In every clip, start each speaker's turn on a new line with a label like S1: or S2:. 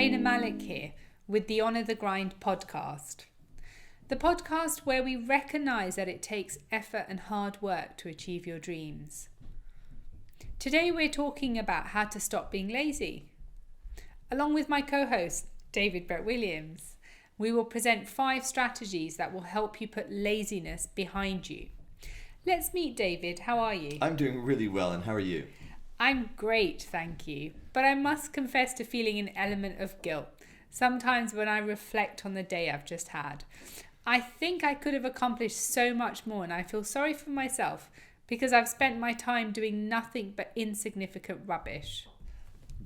S1: Elena Malik here with the Honour the Grind podcast. The podcast where we recognise that it takes effort and hard work to achieve your dreams. Today we're talking about how to stop being lazy. Along with my co-host, David Brett Williams, we will present 5 strategies that will help you put laziness behind you. Let's meet David. How are you?
S2: I'm doing really well, and how are you?
S1: I'm great, thank you. But I must confess to feeling an element of guilt sometimes when I reflect on the day I've just had. I think I could have accomplished so much more, and I feel sorry for myself because I've spent my time doing nothing but insignificant rubbish.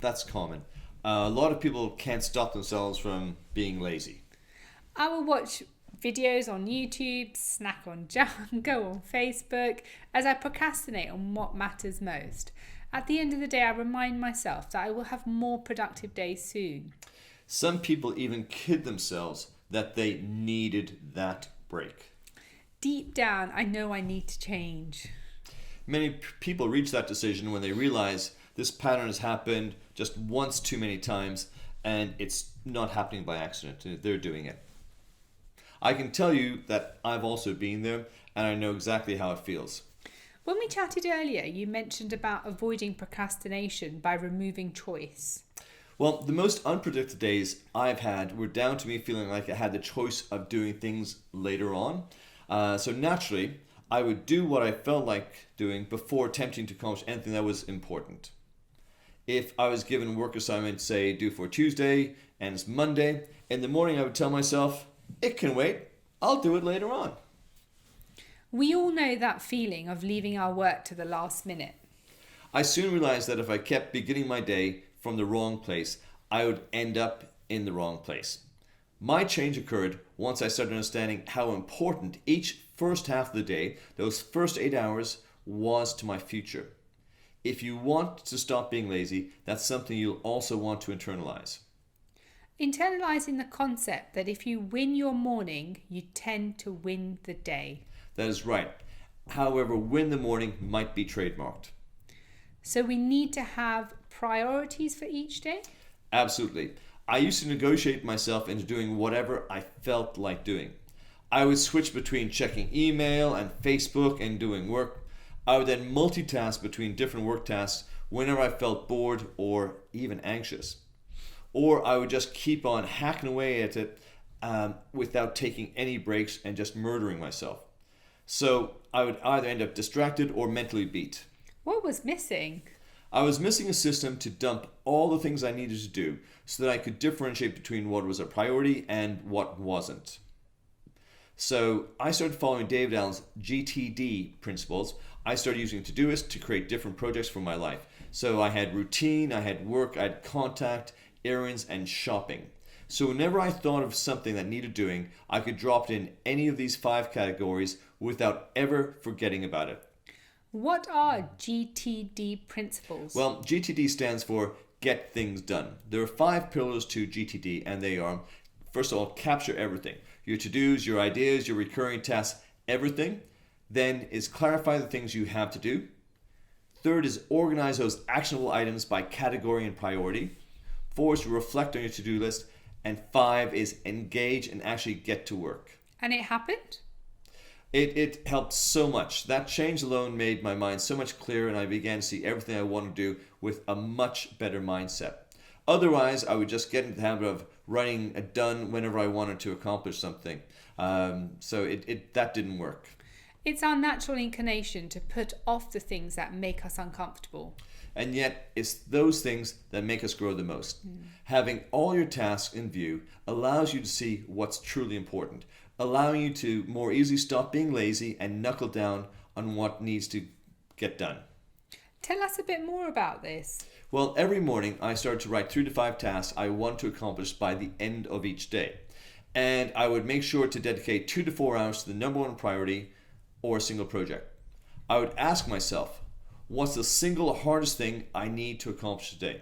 S2: That's common. A lot of people can't stop themselves from being lazy.
S1: I will watch videos on YouTube, snack on junk, go on Facebook, as I procrastinate on what matters most. At the end of the day, I remind myself that I will have more productive days soon.
S2: Some people even kid themselves that they needed that break.
S1: Deep down, I know I need to change.
S2: Many people reach that decision when they realize this pattern has happened just once too many times and it's not happening by accident. They're doing it. I can tell you that I've also been there and I know exactly how it feels.
S1: When we chatted earlier, you mentioned about avoiding procrastination by removing choice.
S2: Well, the most unpredictable days I've had were down to me feeling like I had the choice of doing things later on. So naturally, I would do what I felt like doing before attempting to accomplish anything that was important. If I was given work assignment, say due for Tuesday and it's Monday, in the morning I would tell myself, it can wait, I'll do it later on.
S1: We all know that feeling of leaving our work to the last minute.
S2: I soon realized that if I kept beginning my day from the wrong place, I would end up in the wrong place. My change occurred once I started understanding how important each first half of the day, those first 8 hours, was to my future. If you want to stop being lazy, that's something you'll also want to internalize.
S1: Internalizing the concept that if you win your morning, you tend to win the day.
S2: That is right. However, win the morning might be trademarked.
S1: So we need to have priorities for each day?
S2: Absolutely. I used to negotiate myself into doing whatever I felt like doing. I would switch between checking email and Facebook and doing work. I would then multitask between different work tasks whenever I felt bored or even anxious. Or I would just keep on hacking away at it without taking any breaks and just murdering myself. So I would either end up distracted or mentally beat.
S1: What was missing?
S2: I was missing a system to dump all the things I needed to do so that I could differentiate between what was a priority and what wasn't. So I started following David Allen's GTD principles. I started using Todoist to create different projects for my life. So I had routine, I had work, I had contact, errands, and shopping. So whenever I thought of something that needed doing, I could drop it in any of these 5 categories without ever forgetting about it.
S1: What are GTD principles?
S2: Well, GTD stands for Get Things Done. There are 5 pillars to GTD, and they are, first of all, capture everything. Your to-dos, your ideas, your recurring tasks, everything. Then is clarify the things you have to do. Third is organize those actionable items by category and priority. 4 is to reflect on your to-do list. And 5 is engage and actually get to work.
S1: And it happened?
S2: It helped so much. That change alone made my mind so much clearer, and I began to see everything I wanted to do with a much better mindset. Otherwise, I would just get into the habit of writing a done whenever I wanted to accomplish something. So that didn't work.
S1: It's our natural inclination to put off the things that make us uncomfortable.
S2: And yet, it's those things that make us grow the most. Having all your tasks in view allows you to see what's truly important, allowing you to more easily stop being lazy and knuckle down on what needs to get done.
S1: Tell us a bit more about this.
S2: Well, every morning I started to write 3 to 5 tasks I want to accomplish by the end of each day. And I would make sure to dedicate 2 to 4 hours to the number one priority or a single project. I would ask myself, what's the single hardest thing I need to accomplish today?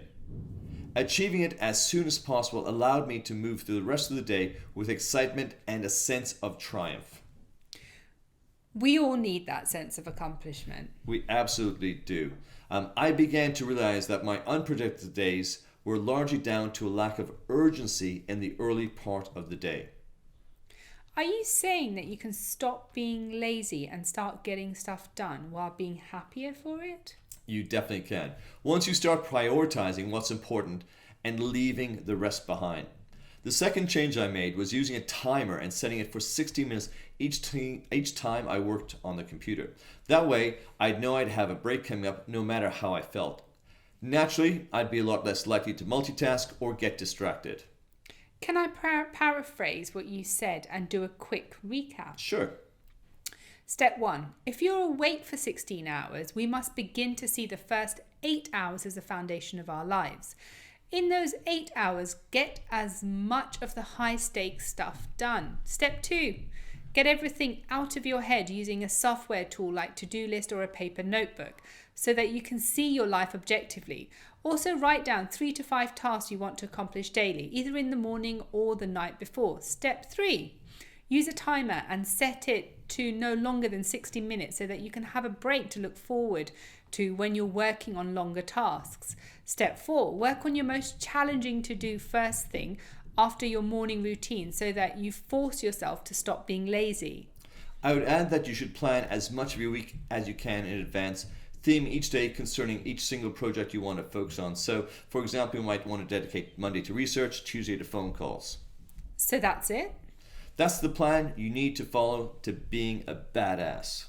S2: Achieving it as soon as possible allowed me to move through the rest of the day with excitement and a sense of triumph.
S1: We all need that sense of accomplishment.
S2: We absolutely do. I began to realize that my unpredictable days were largely down to a lack of urgency in the early part of the day.
S1: Are you saying that you can stop being lazy and start getting stuff done while being happier for it?
S2: You definitely can. Once you start prioritizing what's important and leaving the rest behind. The second change I made was using a timer and setting it for 60 minutes each time I worked on the computer. That way, I'd know I'd have a break coming up no matter how I felt. Naturally, I'd be a lot less likely to multitask or get distracted.
S1: Can I paraphrase what you said and do a quick recap?
S2: Sure.
S1: Step 1. If you're awake for 16 hours, we must begin to see the first 8 hours as the foundation of our lives. In those 8 hours, get as much of the high-stakes stuff done. Step 2. Get everything out of your head using a software tool like To-Do List or a paper notebook so that you can see your life objectively. Also write down 3 to 5 tasks you want to accomplish daily, either in the morning or the night before. Step 3. Use a timer and set it to no longer than 60 minutes so that you can have a break to look forward to when you're working on longer tasks. Step 4. Work on your most challenging to-do first thing after your morning routine so that you force yourself to stop being lazy.
S2: I would add that you should plan as much of your week as you can in advance. Theme each day concerning each single project you want to focus on. So, for example, you might want to dedicate Monday to research, Tuesday to phone calls.
S1: So that's it?
S2: That's the plan you need to follow to being a badass.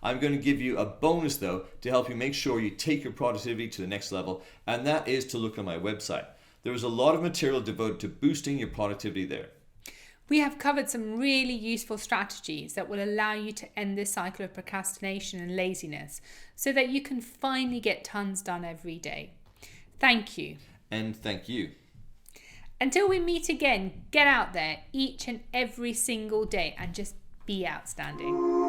S2: I'm going to give you a bonus though to help you make sure you take your productivity to the next level, and that is to look on my website. There is a lot of material devoted to boosting your productivity there.
S1: We have covered some really useful strategies that will allow you to end this cycle of procrastination and laziness so that you can finally get tons done every day. Thank you.
S2: And thank you.
S1: Until we meet again, get out there each and every single day and just be outstanding.